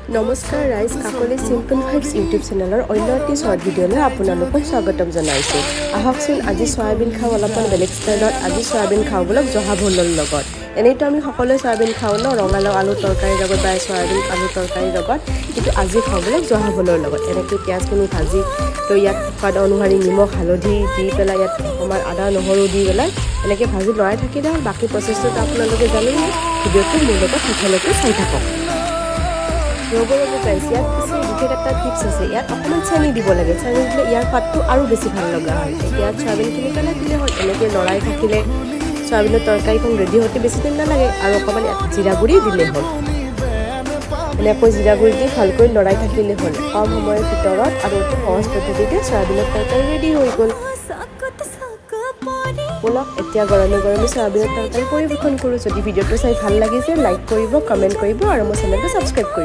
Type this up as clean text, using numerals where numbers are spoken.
নমস্কাৰ ৰাইজ Kakoli simple vibes YouTube চেনেলৰ অন্য এটি শ্বৰ্ট ভিডিঅ'লৈ আপোনালোকক স্বাগতম জনাইছোঁ আহকচোন আজি সয়াবিন খাওঁ অলপমান বেলেগ ষ্টাইলত আজি সয়াবিন খাওঁ বলক জহা ভোলৰ লগত এনেইতো আমি সকলোৱে সয়াবিন খাওঁ ন ৰঙালাও আলু তৰকাৰীৰ লগত বা সয়াবিন আলু তৰকাৰীৰ লগত কিন্তু আজি খাওঁ বলক জহা ভোলৰ লগত এনেকৈ পিঁয়াজখিনি ভাজি তো ইয়াত সোৱাদ অনুসৰি নিমখ হালধি দি পেলাই ইয়াত অকণমান আদা নহৰু দি পেলাই এনেকৈ ভাজি লৰাই থাকিলে বাকী প্ৰচেছটো আপোনালোকে জানিব ভিডিঅ'টো মোৰ লগত শেষলৈকে চাই থাকক ৰ'ব গাইছ ইয়াত পিছে বিশেষ এটা টিপছ আছে ইয়াত অকণমান চেনি দিব লাগে চেনি দিলে ইয়াৰ সোৱাদটো আৰু বেছি ভাল লগা হয় এতিয়া সয়াবিনখিনি পেলাই দিলে হ'ল এনেকৈ লৰাই থাকিলে সয়াবিনৰ তৰকাৰীখন ৰেডি হওঁতে বেছি টাইম নালাগে আৰু অকণমান ইয়াত জিৰা গুড়ি দিলে হ'ল এনেকৈ জিৰা গুড়ি দি ভালকৈ লৰাই থাকিলে হ'ল কম সময়ৰ ভিতৰত আৰু অতি সহজ পদ্ধতিতে সয়াবিনৰ তৰকাৰী ৰেডি হৈ গ'ল বলক এতিয়া গৰমে গৰমে সয়াবিনৰ তৰকাৰী পৰিৱেশন কৰোঁ যদি ভিডিঅ'টো চাই ভাল লাগিছে লাইক কৰিব কমেণ্ট কৰিব আৰু মোৰ চেনেলটো ছাবস্ক্ৰাইব কৰিব